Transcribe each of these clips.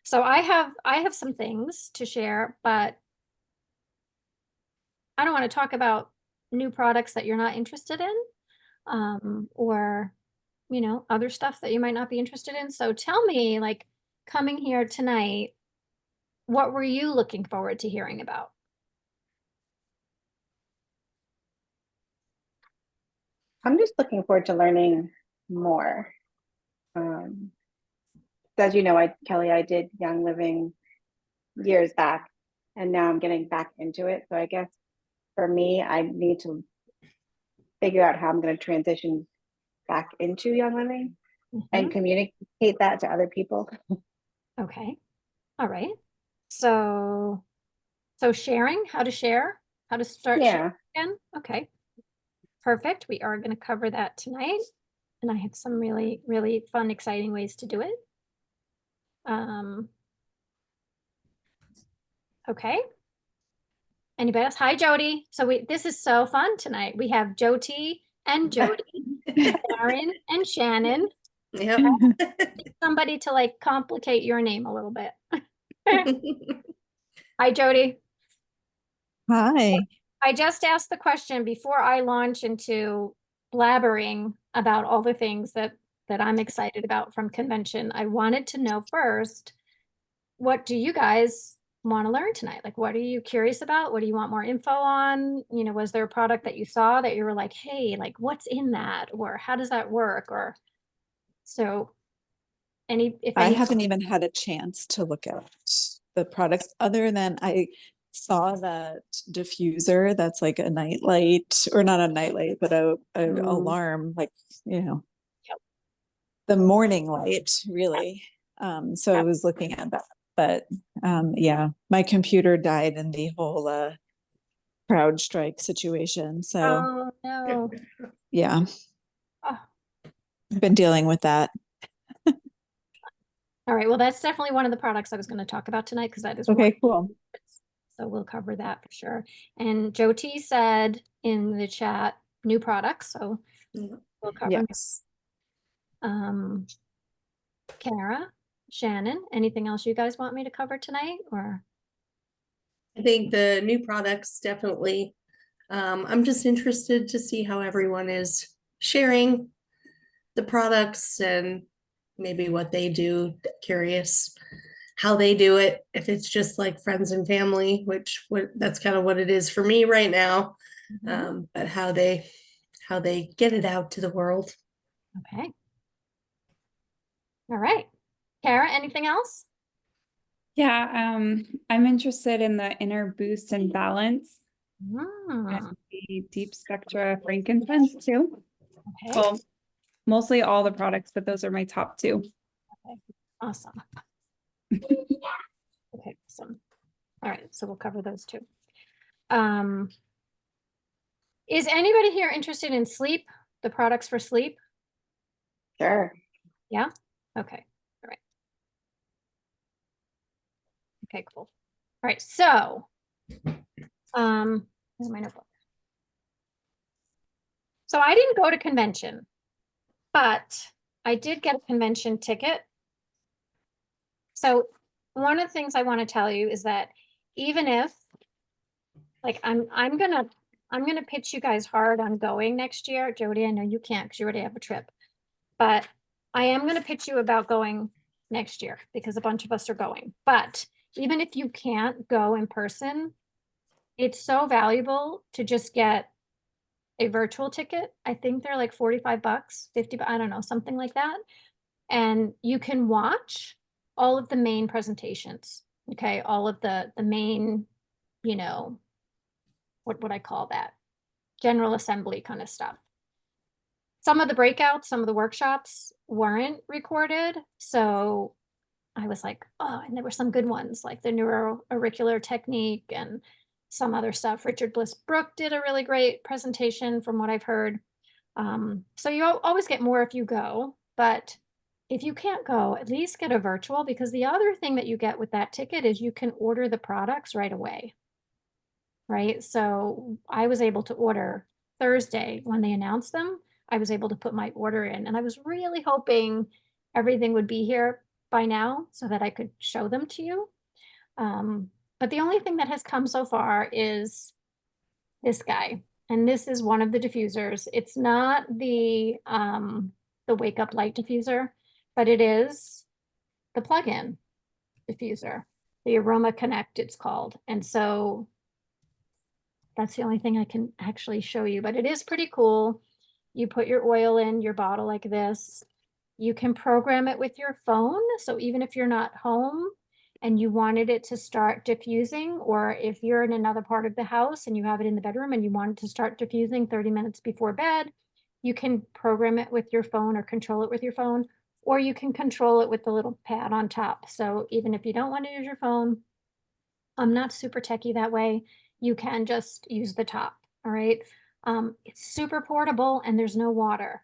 So I have some things to share, but I don't want to talk about new products that you're not interested in, or, other stuff that you might not be interested in. So tell me, like, coming here tonight, what were you looking forward to hearing about? I'm just looking forward to learning more. Um, as you know, Kelly, I did Young Living years back, and now I'm getting back into it. So I guess for me, I need to figure out how I'm going to transition back into Young Living and Mhm. communicate that to other people. Okay. All right. So, sharing, how to share, how to start sharing Yeah. again. Okay. Perfect. We are going to cover that tonight. And I have some really, really fun, exciting ways to do it. Um, okay. Anybody else? Hi, Jody. So this is so fun tonight. We have Jody and Jody, Karen and Shannon. Yep. Somebody to like complicate your name a little bit. Hi, Jody. Hi. I just asked the question before I launch into blabbering about all the things that I'm excited about from convention. I wanted to know first, what do you guys want to learn tonight? Like, what are you curious about? What do you want more info on? Was there a product that you saw that you were like, hey, like, what's in that? Or how does that work? Or so if I any, haven't even had a chance to look at the products other than I saw that diffuser that's like a nightlight, or not a nightlight, but a alarm, like, Yep. the morning light, really. So I was looking at that. But yeah, my computer died in the whole CrowdStrike situation. So Oh no. yeah, Oh. I've been dealing with that. All right. Well, that's definitely one of the products I was going to talk about tonight because that is Okay, cool. So we'll cover that for sure. And Jyoti said in the chat, new products. So we'll cover. Yes. Kara, Shannon, anything else you guys want me to cover tonight? Or I think the new products definitely. I'm just interested to see how everyone is sharing the products and maybe what they do. Curious how they do it. If it's just like friends and family, which that's kind of what it is for me right now. But how they get it out to the world. okay. All right. Kara, anything else? Yeah, I'm interested in the inner boost and balance and the deep spectra frankincense too. Okay. Well, mostly all the products, but those are my top two. Okay. Awesome. Okay, awesome. All right, so we'll cover those two. Is anybody here interested in sleep, the products for sleep? Sure. Yeah? Okay. All right. Okay, cool. All right, so where's my notebook? So I didn't go to convention, but I did get a convention ticket. So one of the things I want to tell you is that even if, like, I'm gonna pitch you guys hard on going next year. Jody, I know you can't because you already have a trip, but I am gonna pitch you about going next year because a bunch of us are going. But even if you can't go in person, it's so valuable to just get a virtual ticket. I think they're like 45 bucks, 50, I don't know, something like that. And you can watch all of the main presentations. Okay, all of the main, what would I call that? General assembly kind of stuff. Some of the breakouts, some of the workshops weren't recorded. So I was like, oh, and there were some good ones like the neuroauricular technique and some other stuff. Richard Bliss Brooke did a really great presentation from what I've heard. So you always get more if you go, but if you can't go, at least get a virtual, because the other thing that you get with that ticket is you can order the products right away. Right. So I was able to order Thursday when they announced them. I was able to put my order in, and I was really hoping everything would be here by now so that I could show them to you. But the only thing that has come so far is this guy. And this is one of the diffusers. It's not the wake up light diffuser, but it is the plug-in diffuser, the Aroma Connect it's called. And so that's the only thing I can actually show you, but it is pretty cool. You put your oil in your bottle like this. You can program it with your phone. So even if you're not home and you wanted it to start diffusing, or if you're in another part of the house and you have it in the bedroom and you want it to start diffusing 30 minutes before bed, you can program it with your phone or control it with your phone, or you can control it with the little pad on top. So even if you don't want to use your phone, I'm not super techie that way, you can just use the top, all right? It's super portable and there's no water.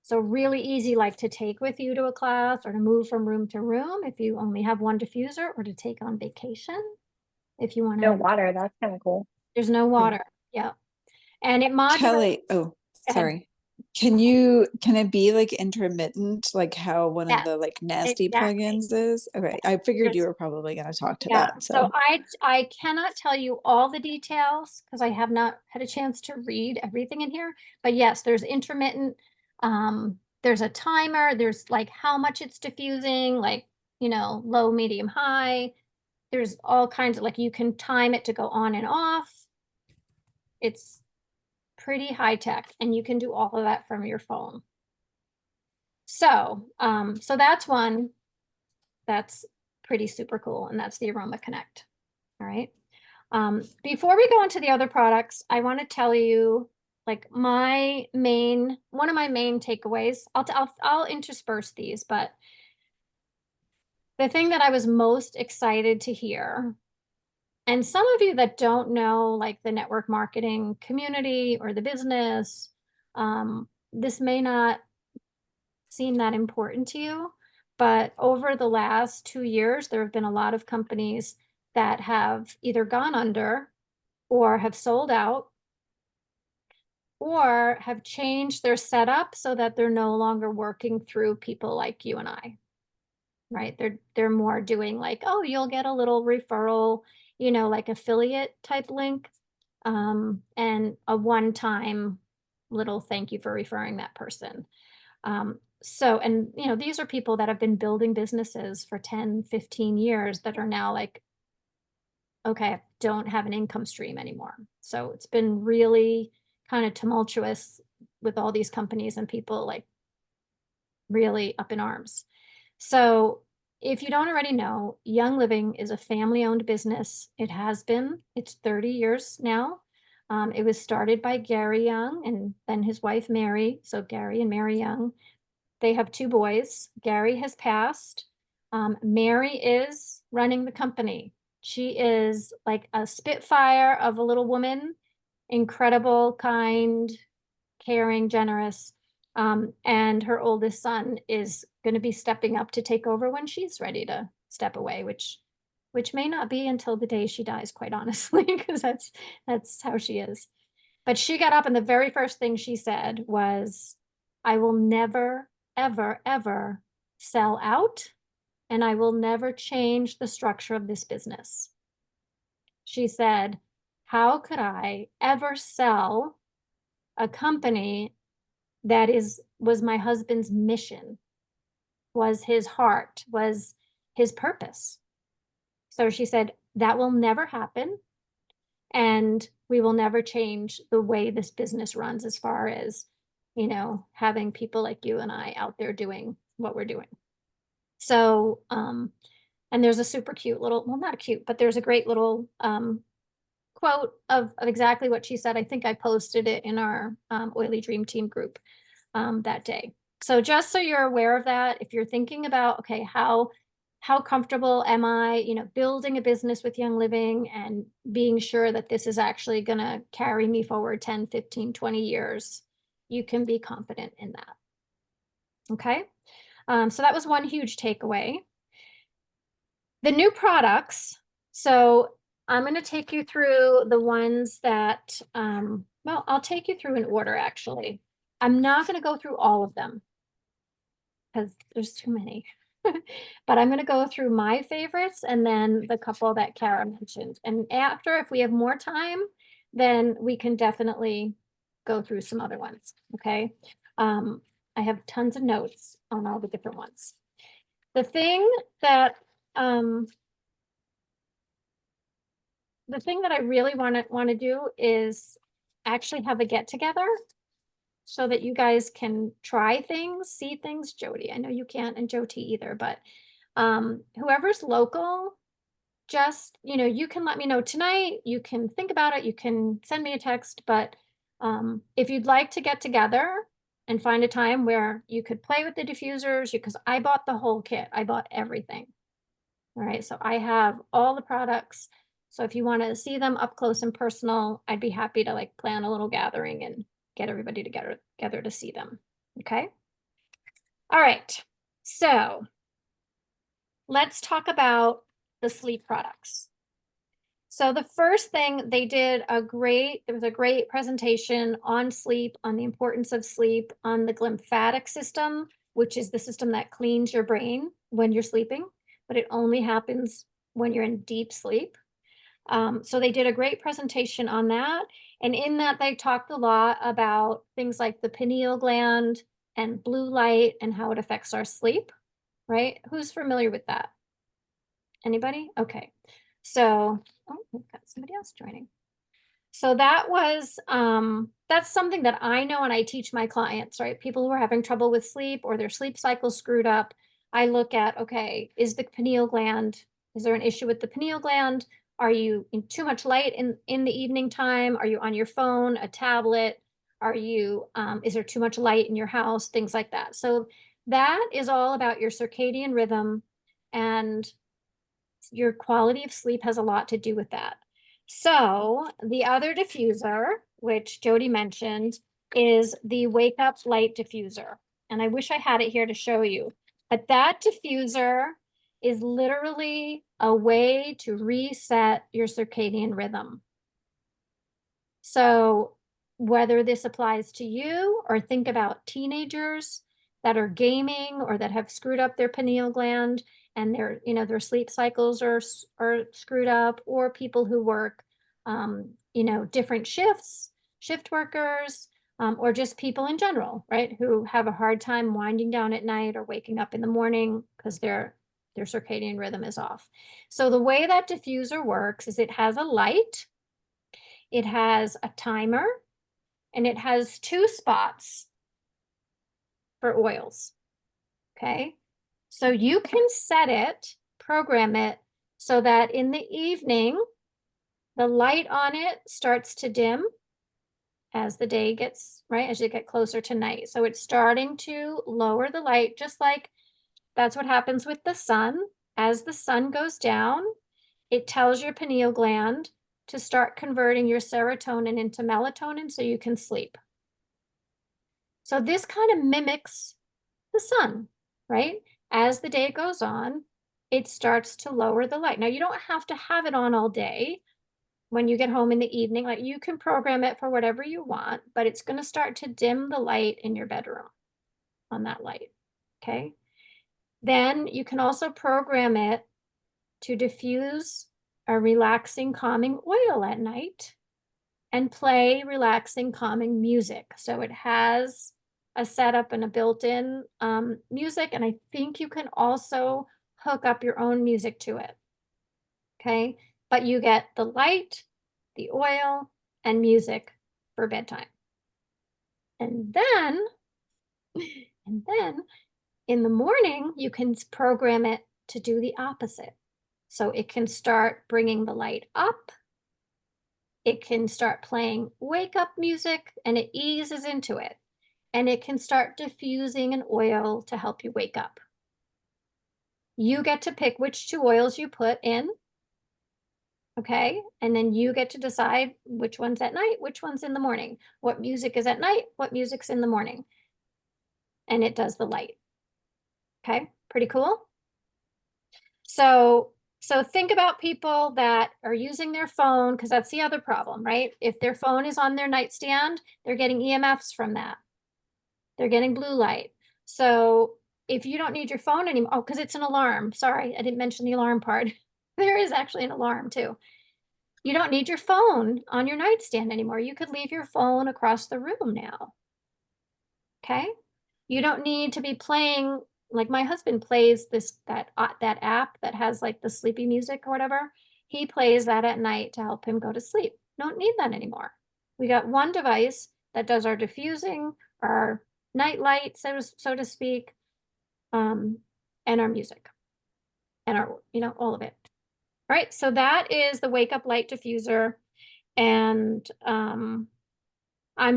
So really easy, like to take with you to a class or to move from room to room if you only have one diffuser, or to take on vacation if you want to. No water, that's kind of cool. There's no water. Yeah. And it modulates. Kelly, oh, ahead. sorry. Can it be like intermittent, like how one of the like nasty exactly. plugins is? Okay, I figured you There's- were probably going to talk to Yeah, that. so I cannot tell you all the details because I have not had a chance to read everything in here. But yes, there's intermittent, there's a timer, there's like how much it's diffusing, like, you know, low, medium, high. There's all kinds of, like, you can time it to go on and off. It's pretty high tech and you can do all of that from your phone. So, so that's one that's pretty super cool, and that's the Aroma Connect. All right. Before we go into the other products, I want to tell you like one of my main takeaways. I'll intersperse these, but the thing that I was most excited to hear, and some of you that don't know like the network marketing community or the business, this may not seem that important to you, but over the last 2 years, there have been a lot of companies that have either gone under or have sold out or have changed their setup so that they're no longer working through people like you and I, right? They're more doing like, oh, you'll get a little referral, you know, like affiliate type link, and a one-time little thank you for referring that person. So, and you know, these are people that have been building businesses for 10, 15 years that are now like, okay, I don't have an income stream anymore. So it's been really kind of tumultuous with all these companies and people like really up in arms. So if you don't already know, Young Living is a family-owned business. It has been, it's 30 years now. It was started by Gary Young and then his wife, Mary. So Gary and Mary Young. They have 2 boys. Gary has passed. Mary is running the company. She is like a spitfire of a little woman, incredible, kind, caring, generous. And her oldest son is going to be stepping up to take over when she's ready to step away, which may not be until the day she dies, quite honestly, because that's how she is. But she got up and the very first thing she said was, I will never, ever, ever sell out, and I will never change the structure of this business. She said, how could I ever sell a company that was my husband's mission, was his heart, was his purpose? So she said, that will never happen. And we will never change the way this business runs as far as, you know, having people like you and I out there doing what we're doing. So, and there's a super cute little, well, not cute, but there's a great little quote of exactly what she said. I think I posted it in our Oily Dream Team group that day. So just so you're aware of that, if you're thinking about, okay, how comfortable am I, you know, building a business with Young Living and being sure that this is actually going to carry me forward 10, 15, 20 years, you can be confident in that. Okay. So that was one huge takeaway. The new products. So I'm going to take you through the ones that, well, I'll take you through in order, actually. I'm not going to go through all of them because there's too many. But I'm gonna go through my favorites and then the couple that Kara mentioned. And after, if we have more time, then we can definitely go through some other ones, okay? I have tons of notes on all the different ones. The thing that I really want to do is actually have a get together so that you guys can try things, see things. Jody, I know you can't, and Jody either, but whoever's local, just, you can let me know tonight. You can think about it. You can send me a text, but if you'd like to get together and find a time where you could play with the diffusers, because I bought the whole kit. I bought everything. All right, so I have all the products. So if you want to see them up close and personal, I'd be happy to like plan a little gathering and get everybody together to see them. Okay. All right. So let's talk about the sleep products. So the first thing they did there was a great presentation on sleep, on the importance of sleep, on the glymphatic system, which is the system that cleans your brain when you're sleeping, but it only happens when you're in deep sleep. So they did a great presentation on that. And in that, they talked a lot about things like the pineal gland and blue light and how it affects our sleep, right? Who's familiar with that? Anybody? Okay. So, oh, we've got somebody else joining. So that was, that's something that I know and I teach my clients, right? People who are having trouble with sleep or their sleep cycle screwed up. I look at, okay, is the pineal gland, is there an issue with the pineal gland? Are you in too much light in the evening time? Are you on your phone, a tablet? Are you, is there too much light in your house? Things like that. So that is all about your circadian rhythm, and your quality of sleep has a lot to do with that. So the other diffuser, which Jody mentioned, is the Wake Up Light diffuser. And I wish I had it here to show you, but that diffuser is literally a way to reset your circadian rhythm. So whether this applies to you, or think about teenagers that are gaming or that have screwed up their pineal gland and their sleep cycles are screwed up, or people who work different shifts, shift workers, or just people in general, right, who have a hard time winding down at night or waking up in the morning because their circadian rhythm is off. So the way that diffuser works is it has a light, it has a timer, and it has 2 spots for oils. Okay. So you can set it, program it, so that in the evening, the light on it starts to dim as the day gets, right, as you get closer to night. So it's starting to lower the light, just like that's what happens with the sun. As the sun goes down, it tells your pineal gland to start converting your serotonin into melatonin so you can sleep. So this kind of mimics the sun, right? As the day goes on, it starts to lower the light. Now, you don't have to have it on all day. When you get home in the evening, like, you can program it for whatever you want, but it's going to start to dim the light in your bedroom on that light. Okay. Then you can also program it to diffuse a relaxing, calming oil at night and play relaxing, calming music. So it has a setup and a built-in music, and I think you can also hook up your own music to it. Okay, but you get the light, the oil, and music for bedtime. And then in the morning, you can program it to do the opposite. So it can start bringing the light up. It can start playing wake up music, and it eases into it. And it can start diffusing an oil to help you wake up. You get to pick which 2 oils you put in. Okay, and then you get to decide which one's at night, which one's in the morning, what music is at night, what music's in the morning. And it does the light. Okay, pretty cool. So think about people that are using their phone, because that's the other problem, right? If their phone is on their nightstand, they're getting EMFs from that. They're getting blue light. So if you don't need your phone anymore, oh, because it's an alarm. Sorry, I didn't mention the alarm part. There is actually an alarm too. You don't need your phone on your nightstand anymore. You could leave your phone across the room now. Okay? You don't need to be playing, like my husband plays that app that has like the sleepy music or whatever. He plays that at night to help him go to sleep. Don't need that anymore. We got one device that does our diffusing, our night light, so to speak, and our music and our, all of it. All right, so that is the wake up light diffuser. And I'm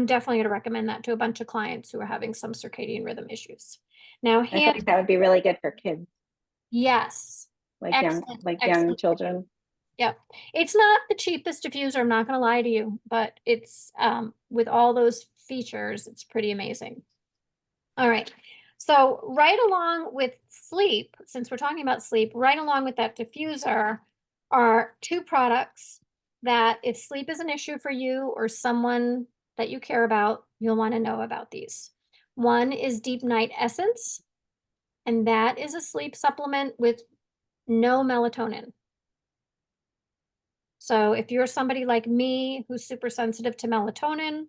definitely going to recommend that to a bunch of clients who are having some circadian rhythm issues. Now, I think that would be really good for kids, yes, like excellent, young excellent. children. Yep. It's not the cheapest diffuser, I'm not going to lie to you, but it's with all those features, it's pretty amazing. All right. So right along with sleep, since we're talking about sleep, right along with that diffuser are two products that if sleep is an issue for you or someone that you care about, you'll want to know about these. One is Deep Night Essence, and that is a sleep supplement with no melatonin. So if you're somebody like me who's super sensitive to melatonin,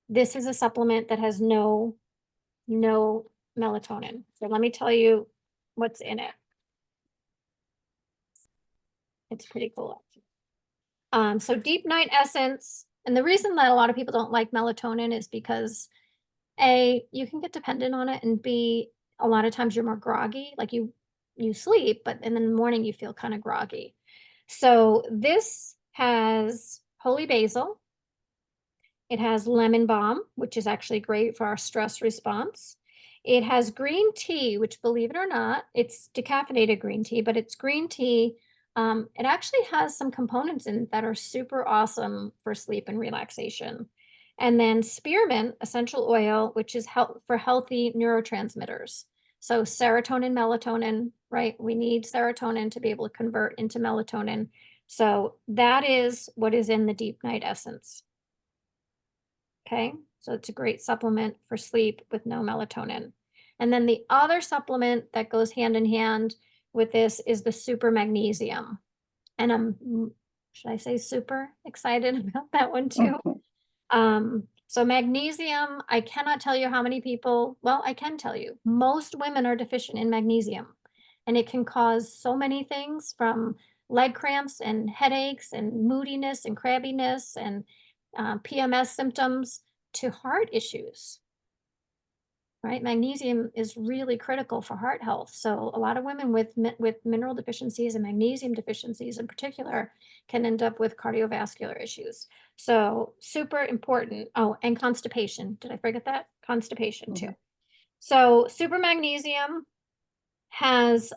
this is a supplement that has no melatonin. So let me tell you what's in it. It's pretty cool. So Deep Night Essence, and the reason that a lot of people don't like melatonin is because A, you can get dependent on it, and B, a lot of times you're more groggy, like you sleep, but in the morning you feel kind of groggy. So this has holy basil. It has lemon balm, which is actually great for our stress response. It has green tea, which, believe it or not, it's decaffeinated green tea, but it's green tea. It actually has some components in it that are super awesome for sleep and relaxation. And then spearmint essential oil, which is for healthy neurotransmitters. So serotonin, melatonin, right? We need serotonin to be able to convert into melatonin. So that is what is in the Deep Night Essence. Okay, so it's a great supplement for sleep with no melatonin. And then the other supplement that goes hand in hand with this is the super magnesium. And I'm, should I say super excited about that one too? So magnesium, I cannot tell you how many people, well, I can tell you, most women are deficient in magnesium, and it can cause so many things from leg cramps and headaches and moodiness and crabbiness and PMS symptoms to heart issues, right? Magnesium is really critical for heart health. So a lot of women with mineral deficiencies and magnesium deficiencies in particular can end up with cardiovascular issues. So super important. Oh, and constipation. Did I forget that? Constipation too. So super magnesium has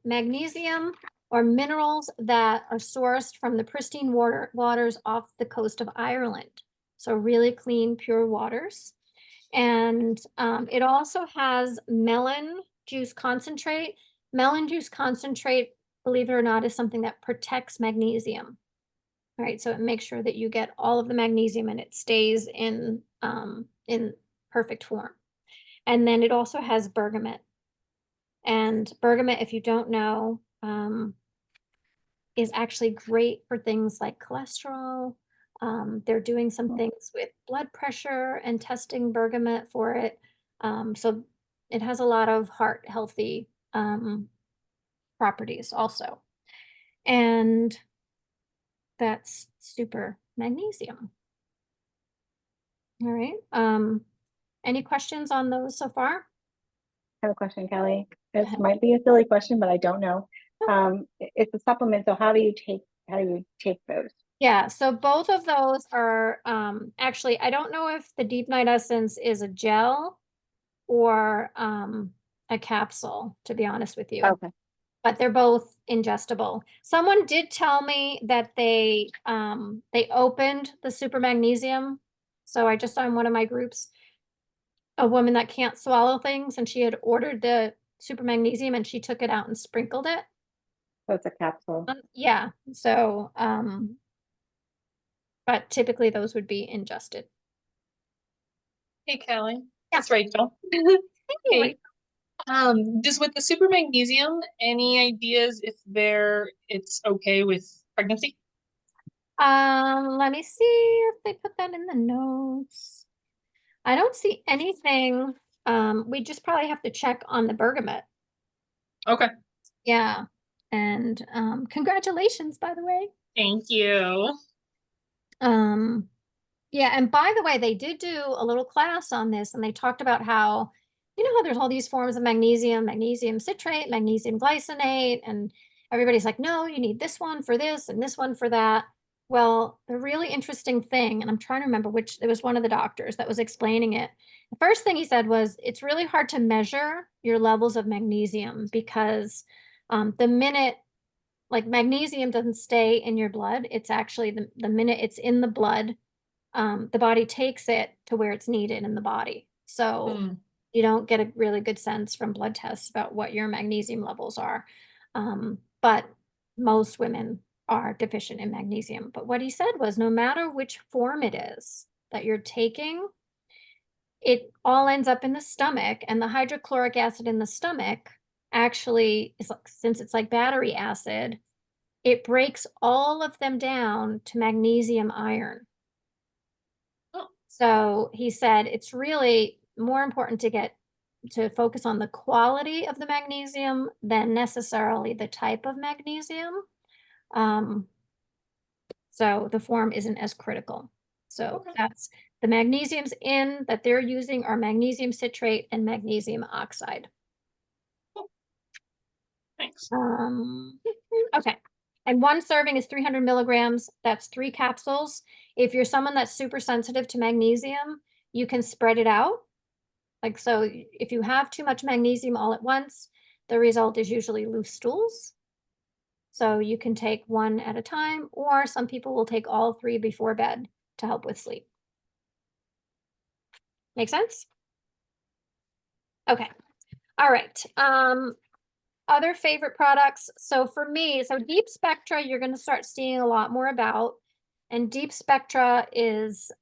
magnesium or minerals that are sourced from the pristine waters off the coast of Ireland. So really clean, pure waters. And it also has melon juice concentrate. Melon juice concentrate, believe it or not, is something that protects magnesium. All right, so it makes sure that you get all of the magnesium and it stays in perfect form. And then it also has bergamot. And bergamot, if you don't know, is actually great for things like cholesterol. They're doing some things with blood pressure and testing bergamot for it. So it has a lot of heart healthy properties also. And that's super magnesium. All right. Any questions on those so far? I have a question, Kelly. This might be a silly question, but I don't know. It's a supplement, so how do you take those? Yeah, so both of those are actually, I don't know if the Deep Night Essence is a gel or a capsule, to be honest with you. Okay. But they're both ingestible. Someone did tell me that they opened the super magnesium. So I just saw in one of my groups a woman that can't swallow things, and she had ordered the super magnesium and she took it out and sprinkled it. So it's a capsule. Yeah, so but typically those would be ingested. Hey, Kelly. Yeah. It's Rachel. Hey, Hey, Just with the super magnesium, any ideas if it's okay with pregnancy? Let me see if they put that in the notes. I don't see anything. We just probably have to check on the bergamot. Okay, Yeah. And congratulations, by the way. thank you. Yeah, and by the way, they did do a little class on this, and they talked about how, you know how there's all these forms of magnesium, magnesium citrate, magnesium glycinate, and everybody's like, no, you need this one for this and this one for that. Well, the really interesting thing, and I'm trying to remember which, it was one of the doctors that was explaining it. The first thing he said was, it's really hard to measure your levels of magnesium because the minute, like magnesium doesn't stay in your blood, it's actually the minute it's in the blood, the body takes it to where it's needed in the body. So you don't get a really good sense from blood tests about what your magnesium levels are. But most women are deficient in magnesium. But what he said was no matter which form it is that you're taking, it all ends up in the stomach, and the hydrochloric acid in the stomach actually is like, since it's like battery acid, it breaks all of them down to magnesium iron. So he said it's really more important to focus on the quality of the magnesium than necessarily the type of magnesium. So the form isn't as critical. So that's the magnesiums in that they're using are magnesium citrate and magnesium oxide. Thanks. Okay. And one serving is 300 milligrams. That's 3 capsules. If you're someone that's super sensitive to magnesium, you can spread it out. Like, so if you have too much magnesium all at once, the result is usually loose stools. So you can take one at a time, or some people will take all 3 before bed to help with sleep. Make sense? Okay. All right. Other favorite products. So for me, so Deep Spectra, you're going to start seeing a lot more about. And Deep Spectra is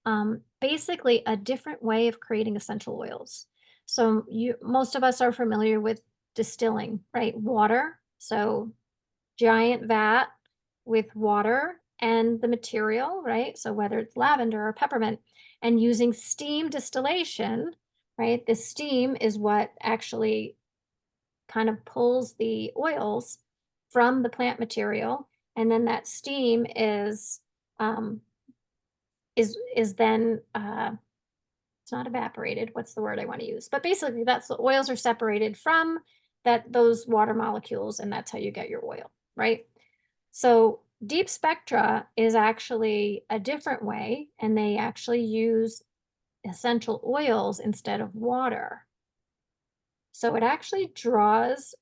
basically a different way of creating essential oils. So most of us are familiar with distilling, right? Water. So giant vat with water and the material, right? So whether it's lavender or peppermint, and using steam distillation, right? The steam is what actually kind of pulls the oils from the plant material, and then that steam is then it's not evaporated. What's the word I want to use? But basically, that's the oils are separated from those water molecules, and that's how you get your oil, right? So Deep Spectra is actually a different way, and they actually use essential oils instead of water. So it actually draws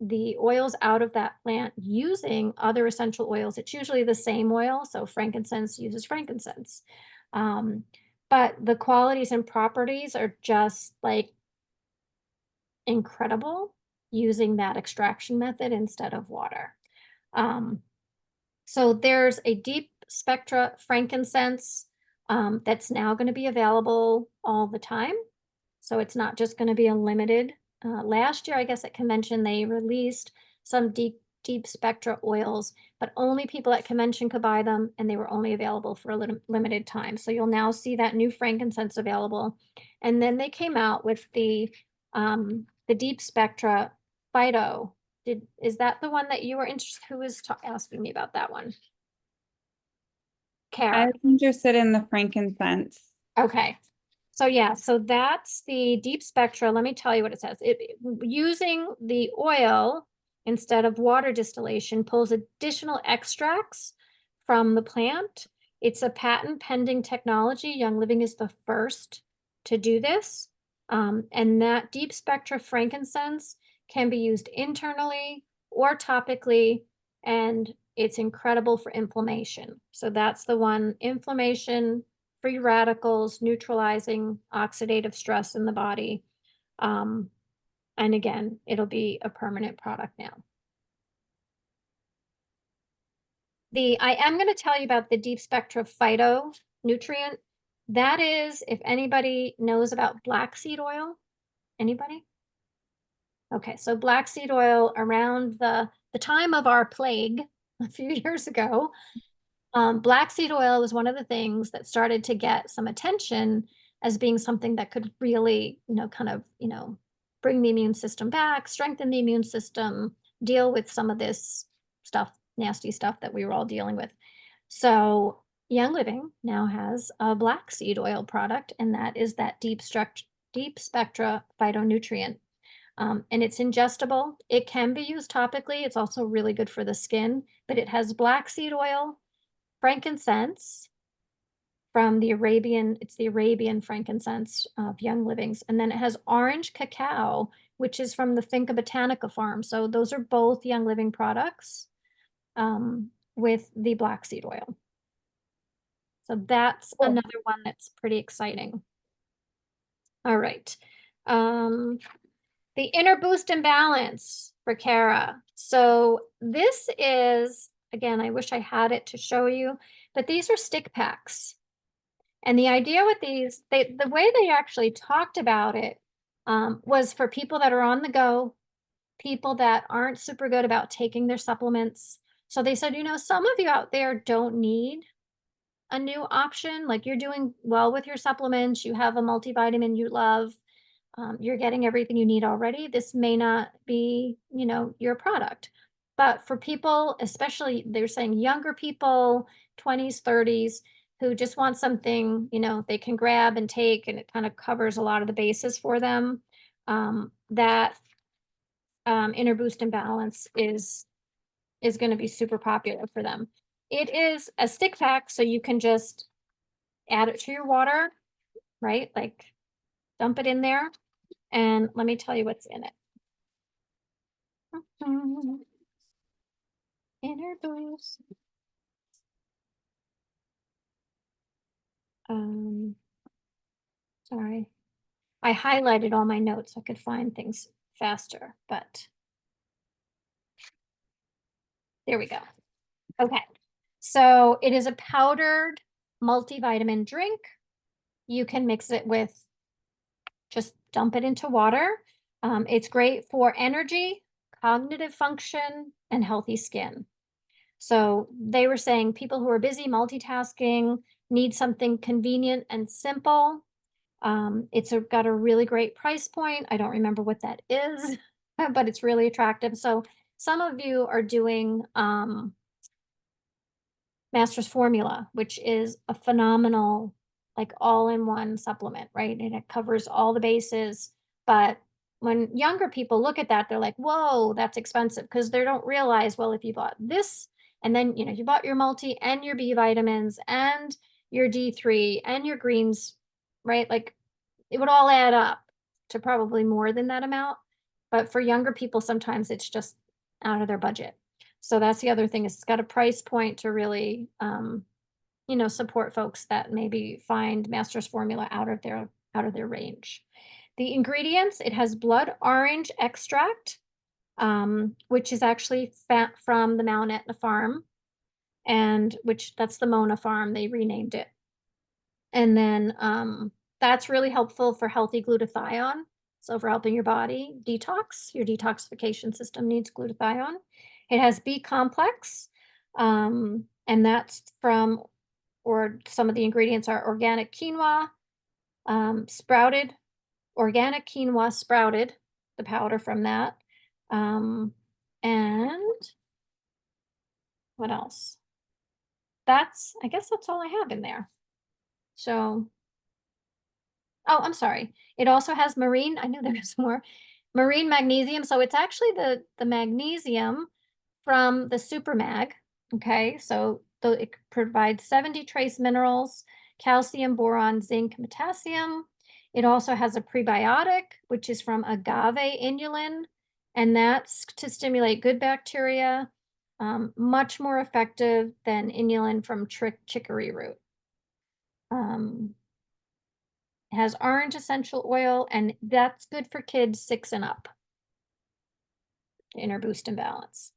the oils out of that plant using other essential oils. It's usually the same oil. So frankincense uses frankincense. But the qualities and properties are just like incredible using that extraction method instead of water. So there's a Deep Spectra frankincense that's now going to be available all the time. So it's not just going to be a limited. Last year, I guess at convention, they released some deep spectra oils, but only people at convention could buy them, and they were only available for a limited time. So you'll now see that new frankincense available. And then they came out with the Deep Spectra Phyto. Is that the one that you were interested? Who was asking me about that one? I Kara. was interested in the frankincense. Okay. So yeah, so that's the Deep Spectra. Let me tell you what it says. Using the oil instead of water distillation pulls additional extracts from the plant. It's a patent pending technology. Young Living is the first to do this. And that Deep Spectra frankincense can be used internally or topically, and it's incredible for inflammation. So that's the one, inflammation, free radicals, neutralizing oxidative stress in the body. And again, it'll be a permanent product now. I am going to tell you about the Deep Spectra Phyto nutrient. That is, if anybody knows about black seed oil, anybody? Okay, so black seed oil around the time of our plague a few years ago, black seed oil was one of the things that started to get some attention as being something that could really, kind of, bring the immune system back, strengthen the immune system, deal with some of this stuff, nasty stuff that we were all dealing with. So Young Living now has a black seed oil product, and that is that deep spectra phytonutrient. And it's ingestible. It can be used topically. It's also really good for the skin, but it has black seed oil, frankincense from the Arabian frankincense of Young Living's. And then it has orange cacao, which is from the Finca Botanica farm. So those are both Young Living products with the black seed oil. So that's another one that's pretty exciting. All right. The inner boost and balance for Kara. So this is, again, I wish I had it to show you, but these are stick packs. And the idea with these, the way they actually talked about it was for people that are on the go, people that aren't super good about taking their supplements. So they said, some of you out there don't need a new option. Like, you're doing well with your supplements, you have a multivitamin you love, you're getting everything you need already. This may not be, your product. But for people, especially they're saying younger people, 20s, 30s, who just want something, they can grab and take, and it kind of covers a lot of the bases for them, that inner boost and balance is going to be super popular for them. It is a stick pack, so you can just add it to your water, right? Like, dump it in there. And let me tell you what's in it. Inner boost. Sorry. I highlighted all my notes so I could find things faster, but there we go. Okay. So it is a powdered multivitamin drink. You can mix it with, just dump it into water. It's great for energy, cognitive function, and healthy skin. So they were saying people who are busy multitasking need something convenient and simple. It's got a really great price point. I don't remember what that is, but it's really attractive. So some of you are doing Master's Formula, which is a phenomenal, like, all-in-one supplement, right? And it covers all the bases. But when younger people look at that, they're like, whoa, that's expensive, because they don't realize, well, if you bought this, and then, you bought your multi and your B vitamins and your D3 and your greens, right? Like, it would all add up to probably more than that amount. But for younger people, sometimes it's just out of their budget. So that's the other thing, is it's got a price point to really, support folks that maybe find Master's Formula out of their range. The ingredients: it has blood orange extract, which is actually fat from the Mount Etna farm, and that's the Mona farm, they renamed it. And then that's really helpful for healthy glutathione. So for helping your body detox, your detoxification system needs glutathione. It has B complex, and that's from, or some of the ingredients are organic quinoa, sprouted, organic quinoa sprouted, the powder from that. And what else? I guess that's all I have in there. So, oh, I'm sorry. It also has marine, I knew there was more, marine magnesium. So it's actually the magnesium from the Super Mag. Okay, so it provides 70 trace minerals, calcium, boron, zinc, potassium. It also has a prebiotic, which is from agave inulin, and that's to stimulate good bacteria, much more effective than inulin from chicory root. It has orange essential oil, and that's good for kids 6 and up. Inner boost and balance.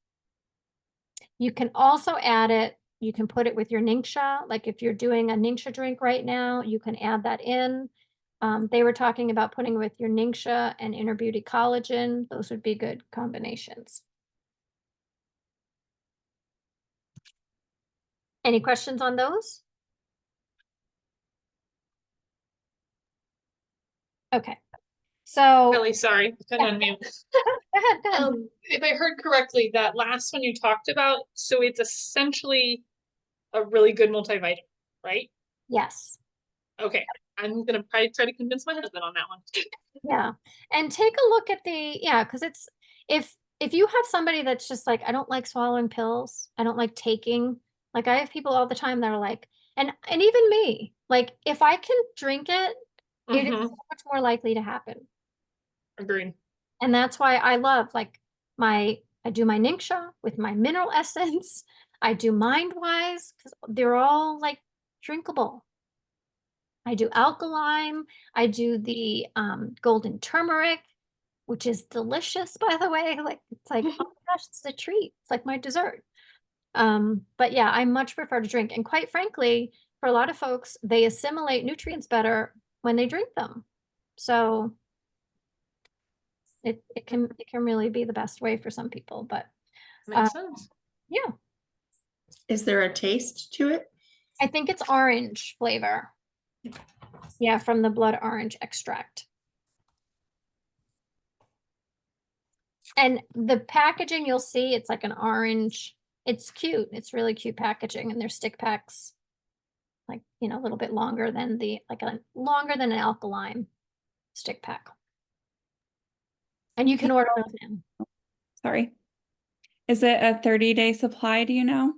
You can also add it, you can put it with your Ningxia. Like, if you're doing a Ningxia drink right now, you can add that in. They were talking about putting with your Ningxia and Inner Beauty Collagen. Those would be good combinations. Any questions on those? Okay, so Kelly, sorry, I couldn't unmute. go ahead, go ahead. If I heard correctly, that last one you talked about, so it's essentially a really good multivitamin, right? Yes. Okay, I'm gonna probably try to convince my husband on that one. Yeah, and take a look at the, yeah, because it's, if you have somebody that's just like, I don't like swallowing pills, I don't like taking, like I have people all the time that are like, and even me, like if I can drink it, it is Mhm. so much more likely to happen. Agreed. And that's why I love like I do my Ningxia with my mineral essence. I do MindWise because they're all like drinkable. I do alkaline. I do the golden turmeric, which is delicious, by the way. Like it's like, oh my gosh, it's a treat. It's like my dessert. But yeah, I much prefer to drink. And quite frankly, for a lot of folks, they assimilate nutrients better when they drink them. So it can really be the best way for some people. But Makes sense. yeah, Is there a taste to it? I think it's orange flavor. Yeah, from the blood orange extract. And the packaging, you'll see it's like an orange. It's cute. It's really cute packaging, and they're stick packs, like, you know, a little bit longer than longer than an alkaline stick pack. And you can order those in. Sorry. Is it a 30-day supply, do you know?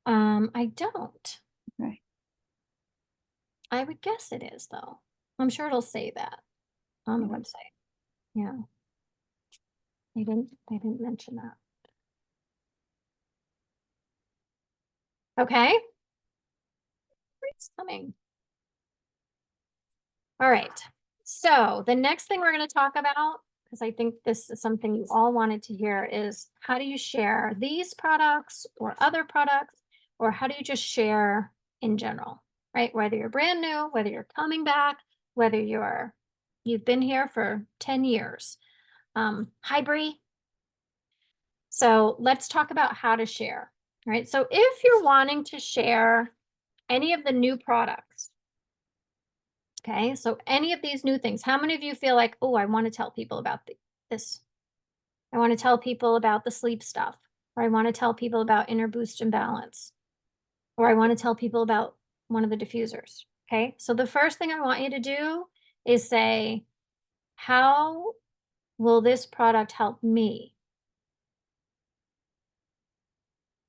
I don't. Okay. I would guess it is though. I'm sure it'll say that on the Yeah. website. Yeah. They didn't mention that. Okay. It's coming. All right. So the next thing we're going to talk about, because I think this is something you all wanted to hear, is how do you share these products or other products, or how do you just share in general, right? Whether you're brand new, whether you're coming back, whether you've been here for 10 years. Hi, Bree. So let's talk about how to share, right? So if you're wanting to share any of the new products, okay, so any of these new things, how many of you feel like, oh, I want to tell people about this? I want to tell people about the sleep stuff, or I want to tell people about inner boost and balance, or I want to tell people about one of the diffusers. Okay, so the first thing I want you to do is say, how will this product help me?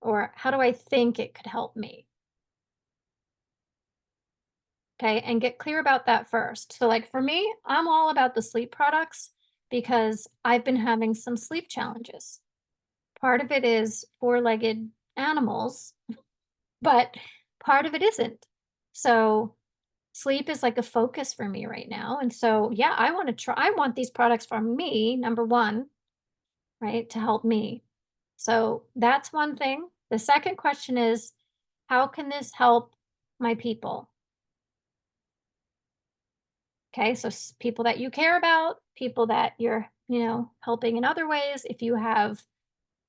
Or how do I think it could help me? Okay, and get clear about that first. So like for me, I'm all about the sleep products because I've been having some sleep challenges. Part of it is four-legged animals, but part of it isn't. So sleep is like a focus for me right now. And so, yeah, I want these products from me, number one, right, to help me. So that's one thing. The second question is, how can this help my people? Okay, so people that you care about, people that you're, helping in other ways. If you have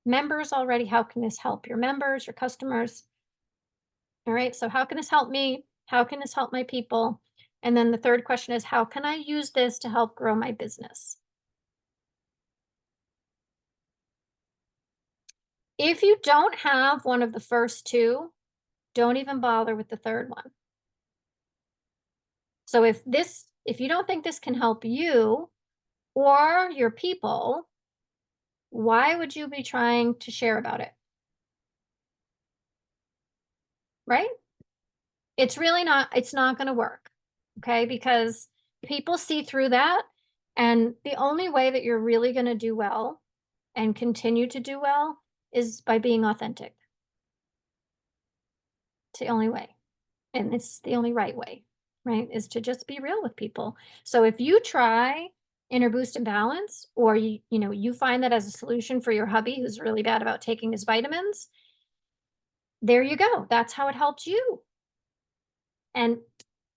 members already, how can this help your members, your customers? All right, so how can this help me? How can this help my people? And then the third question is, how can I use this to help grow my business? If you don't have one of the first two, don't even bother with the third one. So if you don't think this can help you or your people, why would you be trying to share about it? Right? It's not going to work. Okay? Because people see through that. And the only way that you're really going to do well and continue to do well is by being authentic. It's the only way. And it's the only right way, right? Is to just be real with people. So if you try inner boost and balance, or you find that as a solution for your hubby who's really bad about taking his vitamins, there you go. That's how it helped you. And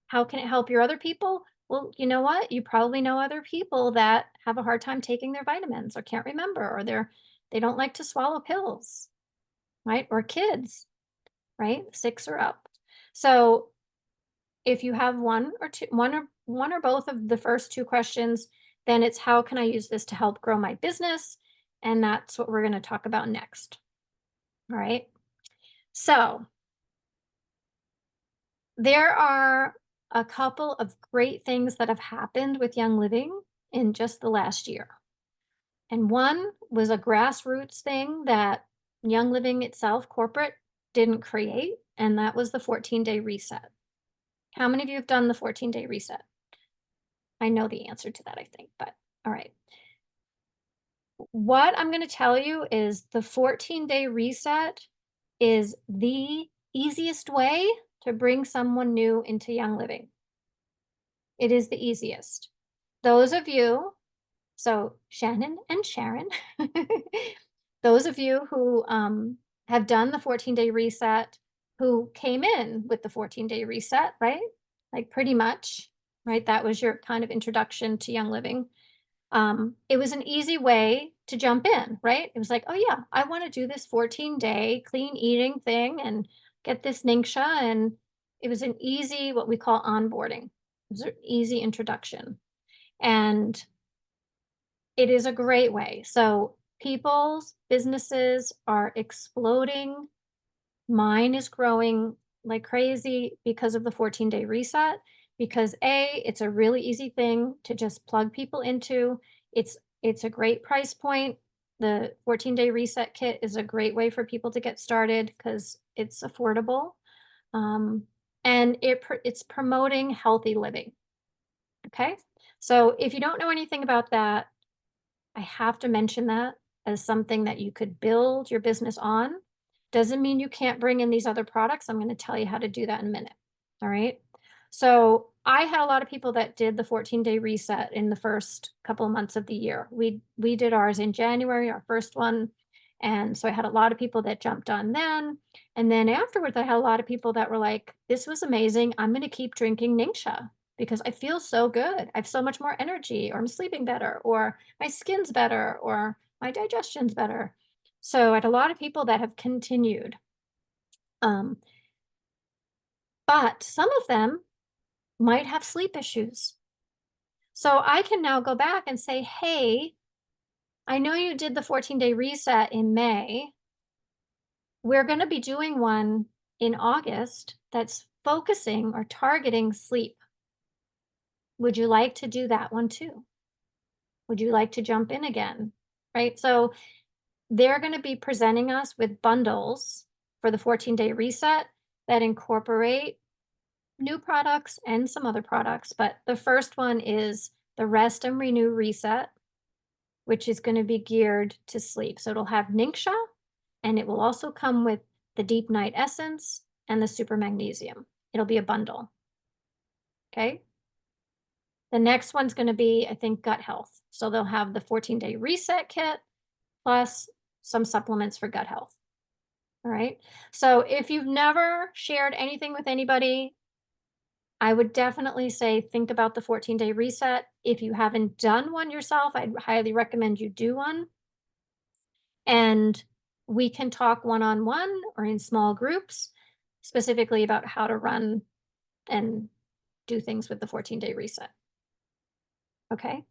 how can it help your other people? Well, you know what? You probably know other people that have a hard time taking their vitamins or can't remember, or they don't like to swallow pills, right? Or kids, right? 6 or up. So if you have one or both of the first 2 questions, then it's how can I use this to help grow my business? And that's what we're going to talk about next. All right. So there are a couple of great things that have happened with Young Living in just the last year. And one was a grassroots thing that Young Living itself, corporate, didn't create, and that was the 14-day reset. How many of you have done the 14-day reset? I know the answer to that, I think, but all right. What I'm going to tell you is the 14-day reset is the easiest way to bring someone new into Young Living. It is the easiest. Those of you, so Shannon and Sharon, those of you who have done the 14-day reset, who came in with the 14-day reset, right? Like pretty much, right? That was your kind of introduction to Young Living. It was an easy way to jump in, right? It was like, oh yeah, I want to do this 14-day clean eating thing and get this Ningxia. And it was an easy, what we call onboarding. It was an easy introduction. And it is a great way. So people's businesses are exploding. Mine is growing like crazy because of the 14-day reset, because it's a really easy thing to just plug people into. It's a great price point. The 14-day reset kit is a great way for people to get started because it's affordable. And it's promoting healthy living. Okay. So if you don't know anything about that, I have to mention that as something that you could build your business on. Doesn't mean you can't bring in these other products. I'm going to tell you how to do that in a minute. All right. So I had a lot of people that did the 14-day reset in the first couple of months of the year. We did ours in January, our first one. And so I had a lot of people that jumped on then. And then afterwards, I had a lot of people that were like, this was amazing. I'm going to keep drinking Ningxia because I feel so good. I have so much more energy, or I'm sleeping better, or my skin's better, or my digestion's better. So I had a lot of people that have continued. But some of them might have sleep issues. So I can now go back and say, hey, I know you did the 14-day reset in May. We're going to be doing one in August that's focusing or targeting sleep. Would you like to do that one too? Would you like to jump in again? Right? So they're going to be presenting us with bundles for the 14-day reset that incorporate new products and some other products. But the first one is the Rest and Renew Reset, which is going to be geared to sleep. So it'll have Ningxia, and it will also come with the Deep Night Essence and the Super Magnesium. It'll be a bundle. Okay. The next one's going to be, I think, gut health. So they'll have the 14-day reset kit plus some supplements for gut health. All right. So if you've never shared anything with anybody, I would definitely say think about the 14-day reset. If you haven't done one yourself, I'd highly recommend you do one. And we can talk one-on-one or in small groups specifically about how to run and do things with the 14-day reset. Okay.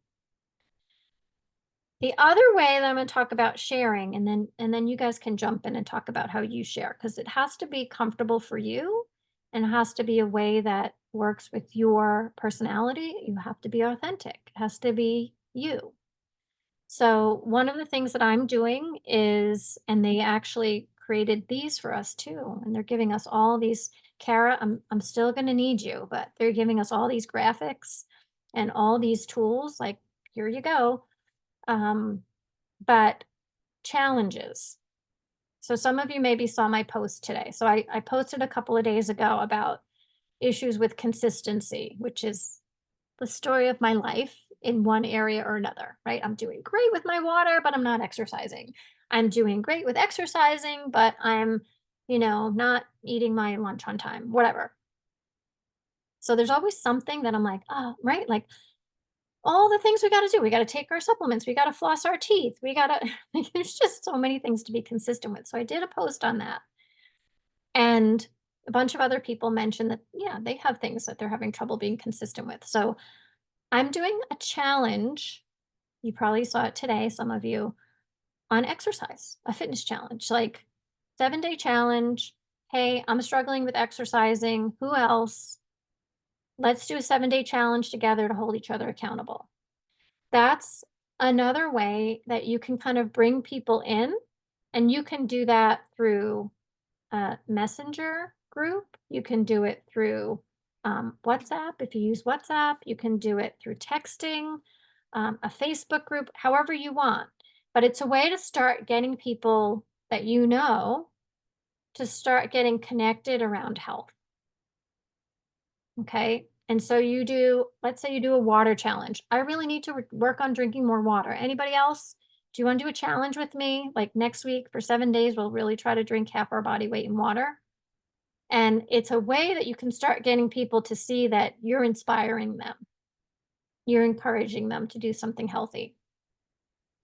The other way that I'm going to talk about sharing, and then you guys can jump in and talk about how you share, because it has to be comfortable for you and it has to be a way that works with your personality. You have to be authentic. It has to be you. So one of the things that I'm doing is, and they actually created these for us too, and they're giving us all these, Kara, I'm still going to need you, but they're giving us all these graphics and all these tools, like, here you go. But challenges. So some of you maybe saw my post today. So I posted a couple of days ago about issues with consistency, which is the story of my life in one area or another, right? I'm doing great with my water, but I'm not exercising. I'm doing great with exercising, but I'm, not eating my lunch on time, whatever. So there's always something that I'm like, oh, right, like all the things we got to do. We got to take our supplements. We got to floss our teeth. We got to, like, there's just so many things to be consistent with. So I did a post on that. And a bunch of other people mentioned that, yeah, they have things that they're having trouble being consistent with. So I'm doing a challenge. You probably saw it today, some of you, on exercise, a fitness challenge, like 7-day challenge. Hey, I'm struggling with exercising. Who else? Let's do a 7-day challenge together to hold each other accountable. That's another way that you can kind of bring people in, and you can do that through a messenger group. You can do it through WhatsApp. If you use WhatsApp, you can do it through texting, a Facebook group, however you want. But it's a way to start getting people that you know to start getting connected around health. Okay. And so you do, let's say you do a water challenge. I really need to work on drinking more water. Anybody else? Do you want to do a challenge with me? Like next week for 7 days, we'll really try to drink half our body weight in water. And it's a way that you can start getting people to see that you're inspiring them. You're encouraging them to do something healthy.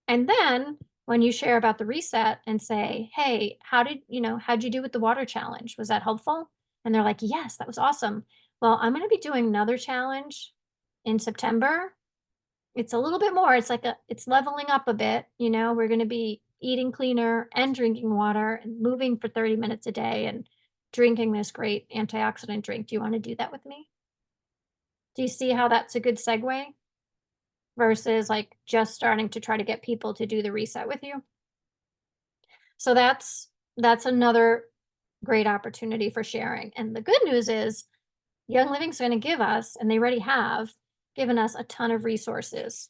And then when you share about the reset and say, hey, how'd you do with the water challenge? Was that helpful? And they're like, yes, that was awesome. Well, I'm going to be doing another challenge in September. It's a little bit more. It's leveling up a bit. We're going to be eating cleaner and drinking water and moving for 30 minutes a day and drinking this great antioxidant drink. Do you want to do that with me? Do you see how that's a good segue versus like just starting to try to get people to do the reset with you? So that's another great opportunity for sharing. And the good news is Young Living's going to give us, and they already have given us, a ton of resources.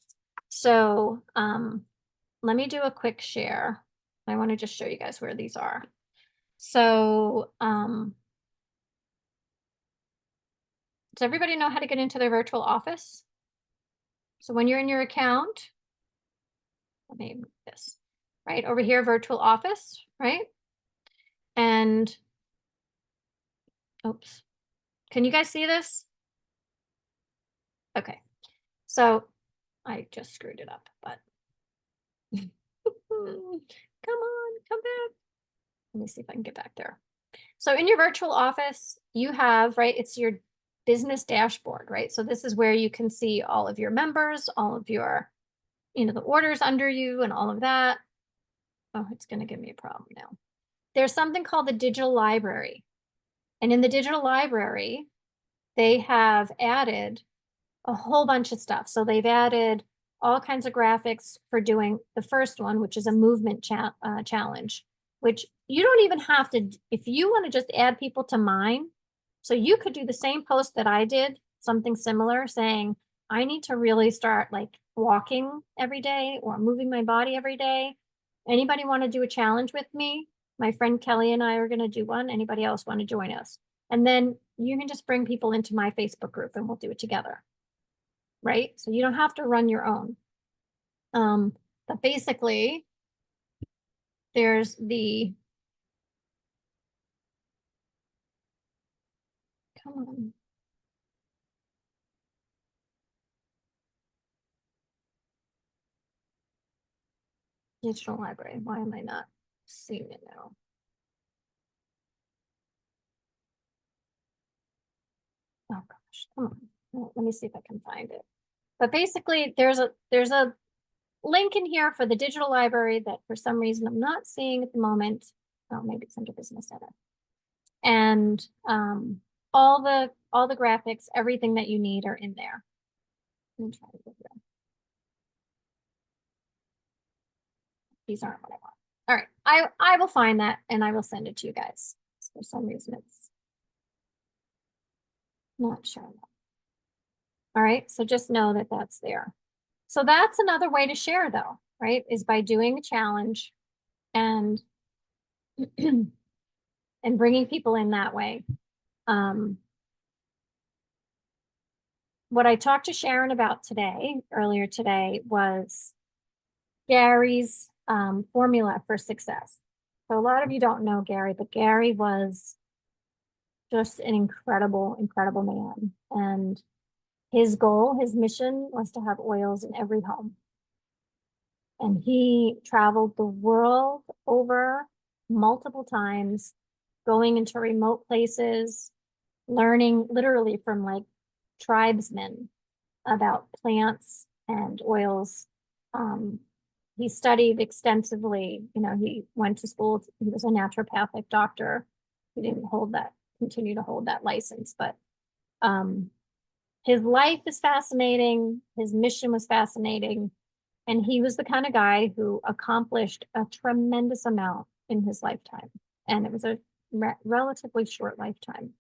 So let me do a quick share. I want to just show you guys where these are. So does everybody know how to get into their virtual office? So when you're in your account, let me move this, right over here, virtual office, right? And oops, can you guys see this? Okay, so I just screwed it up, but come on, come back. Let me see if I can get back there. So in your virtual office, you have, right, it's your business dashboard, right? So this is where you can see all of your members, all of your, the orders under you and all of that. Oh, it's going to give me a problem now. There's something called the digital library. And in the digital library, they have added a whole bunch of stuff. So they've added all kinds of graphics for doing the first one, which is a movement challenge, which you don't even have to, if you want to just add people to mine. So you could do the same post that I did, something similar, saying, I need to really start like walking every day or moving my body every day. Anybody want to do a challenge with me? My friend Kelly and I are going to do one. Anybody else want to join us? And then you can just bring people into my Facebook group and we'll do it together. Right? So you don't have to run your own. But basically, there's the, come on. Digital library. Why am I not seeing it now? Oh gosh, come on. Well, let me see if I can find it. But basically, there's a link in here for the digital library that for some reason I'm not seeing at the moment. Oh, maybe it's under business center. And all the graphics, everything that you need are in there. Let me try to go here. These aren't what I want. All right, I will find that and I will send it to you guys. For some reason it's not showing up. All right, so just know that that's there. So that's another way to share though, right? Is by doing a challenge and and bringing people in that way. What I talked to Sharon about earlier today, was Gary's formula for success. So a lot of you don't know Gary, but Gary was just an incredible, incredible man. And his goal, his mission was to have oils in every home. And he traveled the world over multiple times, going into remote places, learning literally from like tribesmen about plants and oils. He studied extensively, you know, he went to school, he was a naturopathic doctor. He didn't continue to hold that license, but his life is fascinating, his mission was fascinating, and he was the kind of guy who accomplished a tremendous amount in his lifetime. And it was a relatively short lifetime.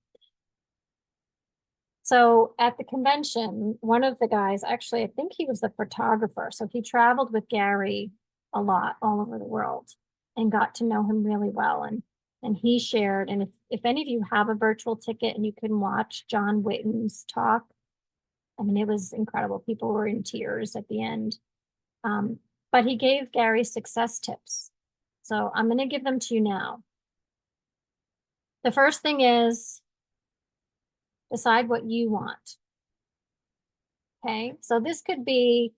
So at the convention, one of the guys, actually, I think he was the photographer. So he traveled with Gary a lot all over the world and got to know him really well. And he shared, and if any of you have a virtual ticket and you can watch John Witten's talk, I mean, it was incredible. People were in tears at the end. But he gave Gary success tips. So I'm going to give them to you now. The first thing is decide what you want. Okay, so this could be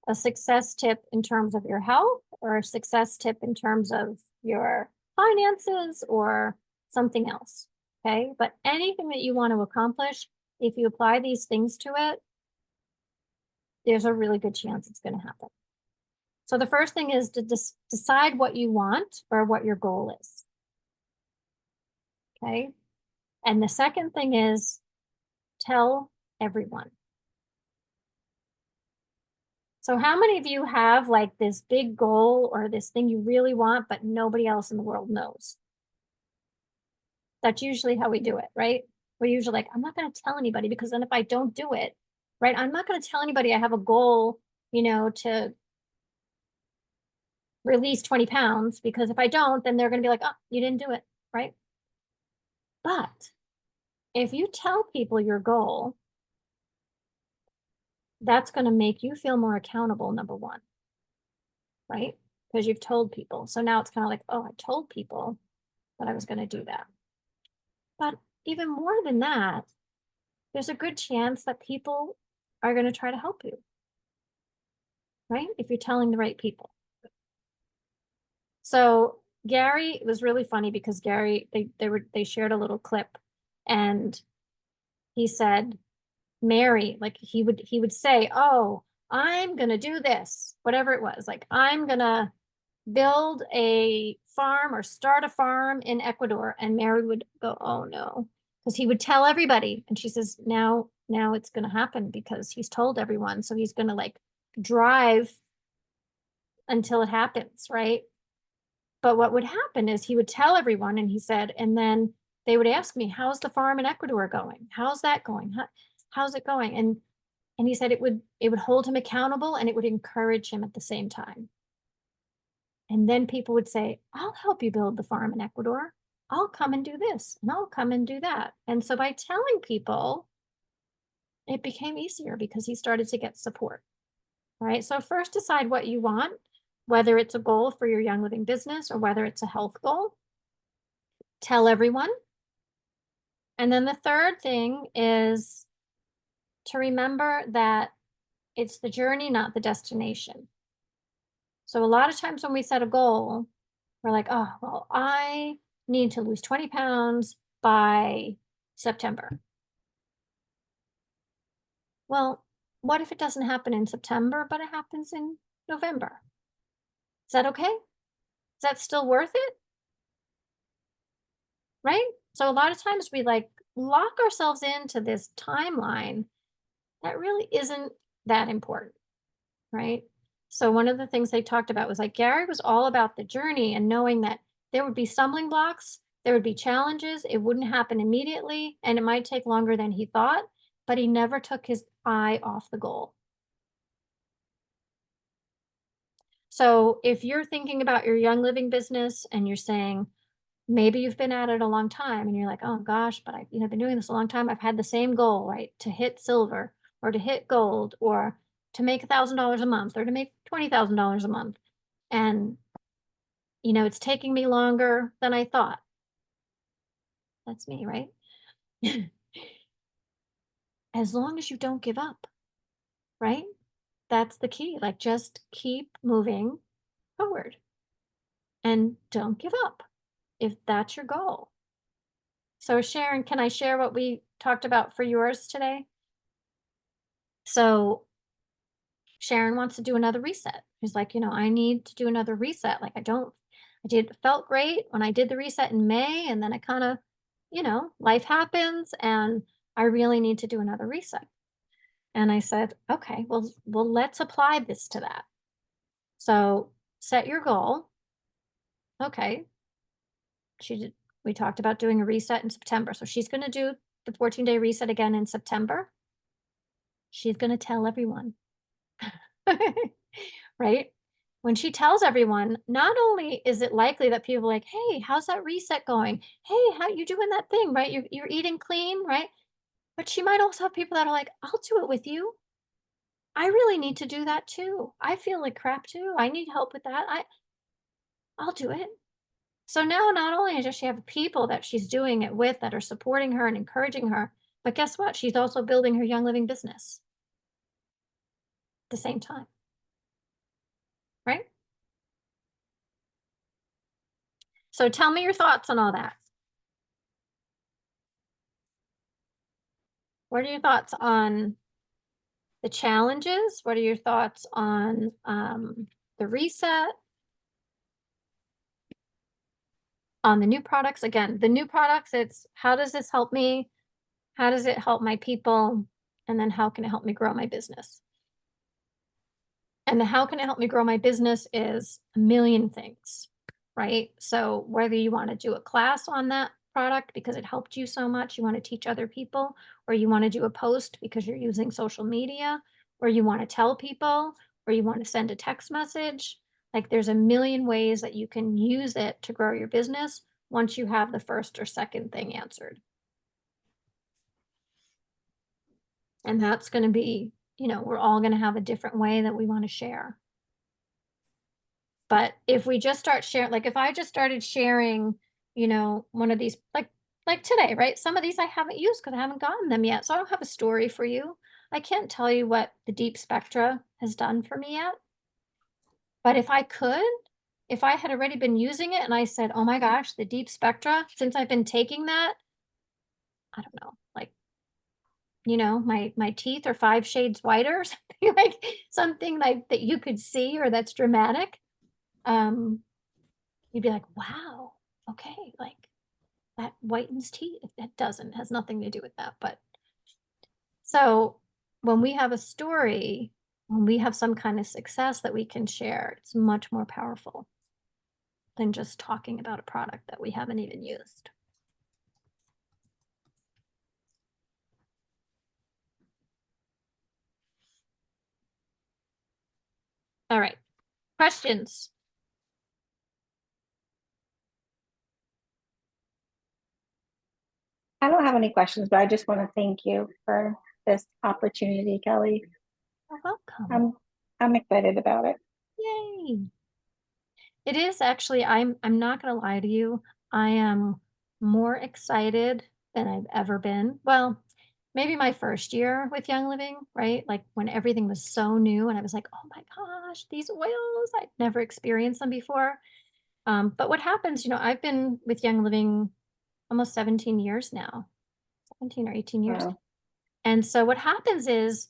a success tip in terms of your health, or a success tip in terms of your finances, or something else. Okay, but anything that you want to accomplish, if you apply these things to it, there's a really good chance it's going to happen. So the first thing is to decide what you want or what your goal is. Okay. And the second thing is tell everyone. So how many of you have like this big goal or this thing you really want, but nobody else in the world knows? That's usually how we do it, right? We're usually like, I'm not going to tell anybody, because then if I don't do it, right, I'm not going to tell anybody I have a goal, you know, to release 20 pounds, because if I don't, then they're going to be like, oh, you didn't do it, right? But if you tell people your goal, that's going to make you feel more accountable, number one, right? Because you've told people. So now it's kind of like, oh, I told people that I was going to do that. But even more than that, there's a good chance that people are going to try to help you, right? If you're telling the right people. So Gary, it was really funny because Gary, they shared a little clip, and he said, Mary, like he would say, oh, I'm gonna do this, whatever it was, like I'm gonna build a farm or start a farm in Ecuador, and Mary would go, oh no, because he would tell everybody, and she says, now it's gonna happen because he's told everyone, so he's gonna like drive until it happens, right? But what would happen is he would tell everyone, and he said, and then they would ask me, how's the farm in Ecuador going? How's that going? How's it going? And he said it would hold him accountable, and it would encourage him at the same time. And then people would say, I'll help you build the farm in Ecuador. I'll come and do this, and I'll come and do that. And so by telling people, it became easier because he started to get support. All right. So first decide what you want, whether it's a goal for your Young Living business or whether it's a health goal. Tell everyone. And then the third thing is to remember that it's the journey, not the destination. So a lot of times when we set a goal, we're like, oh, well, I need to lose 20 pounds by September. Well, what if it doesn't happen in September, but it happens in November? Is that okay? Is that still worth it? Right? So a lot of times we like lock ourselves into this timeline that really isn't that important, right? So one of the things they talked about was like Gary was all about the journey and knowing that there would be stumbling blocks, there would be challenges, it wouldn't happen immediately, and it might take longer than he thought, but he never took his eye off the goal. So if you're thinking about your Young Living business and you're saying, maybe you've been at it a long time and you're like, oh gosh, but I've been doing this a long time. I've had the same goal, right? To hit silver or to hit gold or to make $1,000 a month or to make $20,000 a month. And, it's taking me longer than I thought. That's me, right? As long as you don't give up, right? That's the key. Like, just keep moving forward and don't give up if that's your goal. So Sharon, can I share what we talked about for yours today? So Sharon wants to do another reset. She's like, I need to do another reset. Like, felt great when I did the reset in May, and then I kind of, life happens and I really need to do another reset. And I said, okay, well, let's apply this to that. So set your goal. Okay. We talked about doing a reset in September. So she's going to do the 14-day reset again in September. She's going to tell everyone, right? When she tells everyone, not only is it likely that people are like, hey, how's that reset going? Hey, how you doing that thing, right? You're eating clean, right? But she might also have people that are like, I'll do it with you. I really need to do that too. I feel like crap too. I need help with that. I'll do it. So now not only does she have people that she's doing it with that are supporting her and encouraging her, but guess what? She's also building her Young Living business at the same time. Right? So tell me your thoughts on all that. What are your thoughts on the challenges? What are your thoughts on the reset? On the new products? Again, the new products, it's how does this help me? How does it help my people? And then how can it help me grow my business? And the how can it help me grow my business is a million things, right? So whether you want to do a class on that product because it helped you so much, you want to teach other people, or you want to do a post because you're using social media, or you want to tell people, or you want to send a text message. Like, there's a million ways that you can use it to grow your business once you have the first or second thing answered. And that's going to be, we're all going to have a different way that we want to share. But if we just start sharing, like if I just started sharing, one of these, like today, right? Some of these I haven't used because I haven't gotten them yet. So I don't have a story for you. I can't tell you what the Deep Spectra has done for me yet. But if I had already been using it and I said, oh my gosh, the Deep Spectra, since I've been taking that, I don't know, like, my teeth are 5 shades whiter or something, like something like that you could see or that's dramatic. You'd be like, wow, okay, like that whitens teeth. It doesn't, has nothing to do with that. But so when we have a story, when we have some kind of success that we can share, it's much more powerful than just talking about a product that we haven't even used. All right, questions? I don't have any questions, but I just want to thank you for this opportunity, Kelly. You're welcome. I'm excited about it. Yay. It is actually, I'm not gonna lie to you, I am more excited than I've ever been. Well, maybe my first year with Young Living, right? Like when everything was so new and I was like, oh my gosh, these oils, I'd never experienced them before. But what happens, I've been with Young Living almost 17 years now, 17 or 18 years. Wow. And so what happens is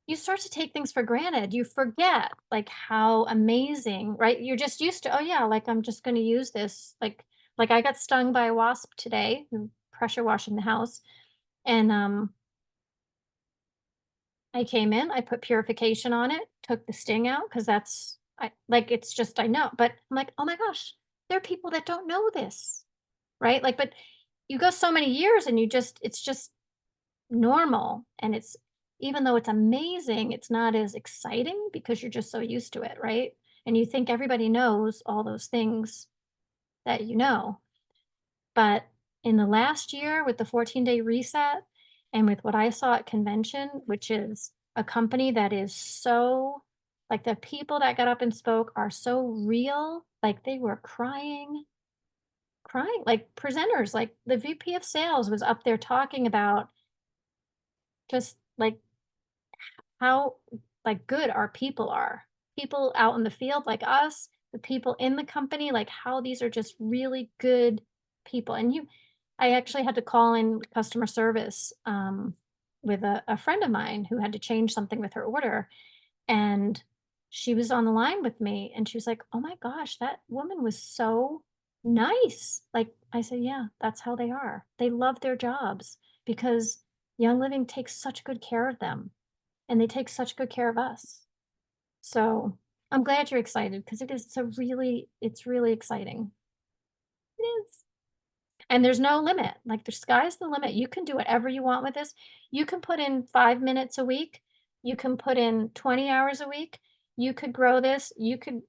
you start to take things for granted. You forget like how amazing, right? You're just used to, oh yeah, like I'm just going to use this. Like I got stung by a wasp today, pressure washing the house. And I came in, I put purification on it, took the sting out because it's just, I know, but I'm like, oh my gosh, there are people that don't know this, right? Like, but you go so many years and it's just normal. And even though it's amazing, it's not as exciting because you're just so used to it, right? And you think everybody knows all those things that you know. But in the last year with the 14-day reset and with what I saw at convention, which is a company that is so, like the people that got up and spoke are so real, like they were crying crying, like presenters, like the VP of sales was up there talking about just like how like good our people are. People out in the field like us, the people in the company, like how these are just really good people. And I actually had to call in customer service with a friend of mine who had to change something with her order. And she was on the line with me and she was like, oh my gosh, that woman was so nice. Like I said, yeah, that's how they are. They love their jobs because Young Living takes such good care of them and they take such good care of us. So I'm glad you're excited because it's really exciting. It is. And there's no limit. Like the sky's the limit. You can do whatever you want with this. You can put in 5 minutes a week. You can put in 20 hours a week. You could grow this. You could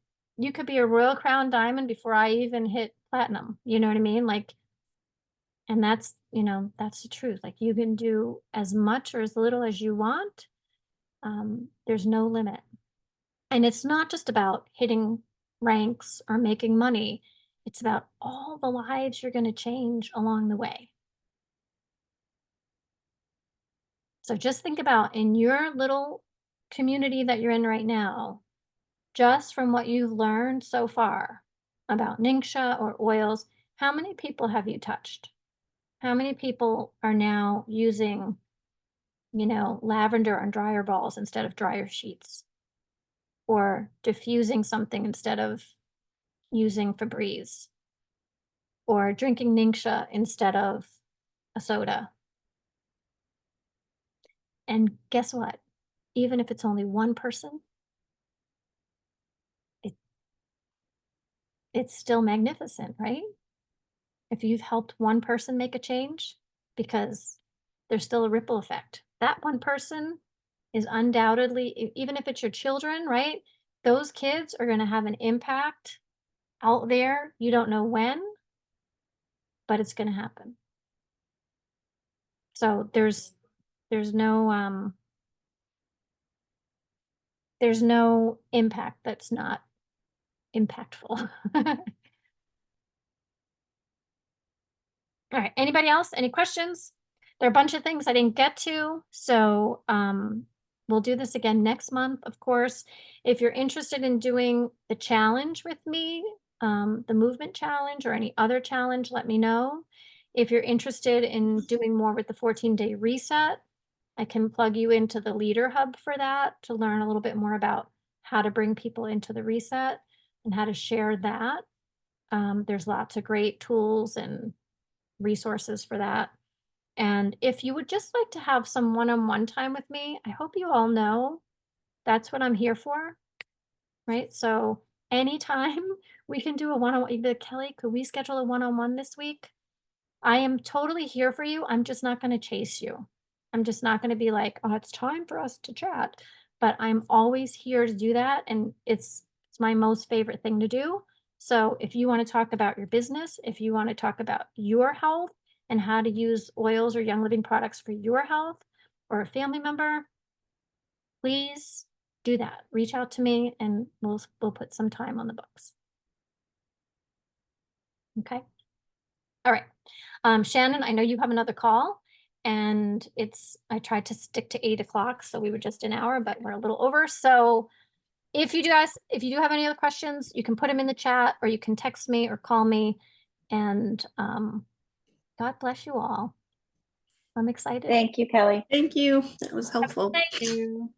be a Royal Crown Diamond before I even hit platinum. You know what I mean? Like, and that's, that's the truth. Like you can do as much or as little as you want. There's no limit. And it's not just about hitting ranks or making money. It's about all the lives you're going to change along the way. So just think about in your little community that you're in right now, just from what you've learned so far about Ningxia or oils, how many people have you touched? How many people are now using, lavender on dryer balls instead of dryer sheets? Or diffusing something instead of using Febreze? Or drinking Ningxia instead of a soda? And guess what? Even if it's only one person, it's still magnificent, right? If you've helped one person make a change, because there's still a ripple effect. That one person is undoubtedly, even if it's your children, right? Those kids are going to have an impact out there. You don't know when, but it's going to happen. So there's no impact that's not impactful. All right, anybody else? Any questions? There are a bunch of things I didn't get to, so we'll do this again next month, of course. If you're interested in doing the challenge with me, the movement challenge or any other challenge, let me know. If you're interested in doing more with the 14-day reset, I can plug you into the Leader Hub for that to learn a little bit more about how to bring people into the reset and how to share that. There's lots of great tools and resources for that. And if you would just like to have some one-on-one time with me, I hope you all know that's what I'm here for, right? So anytime we can do a one-on-one, you'd be like, Kelly, could we schedule a one-on-one this week? I am totally here for you. I'm just not going to chase you. I'm just not going to be like, oh, it's time for us to chat. But I'm always here to do that. And it's my most favorite thing to do. So if you want to talk about your business, if you want to talk about your health and how to use oils or Young Living products for your health or a family member, please do that. Reach out to me and we'll put some time on the books. Okay. All right. Shannon, I know you have another call and I tried to stick to 8 o'clock, so we were just an hour, but we're a little over. So if you do have any other questions, you can put them in the chat or you can text me or call me, and God bless you all. I'm excited. Thank you, Kelly. Thank you. That was helpful. Thank you.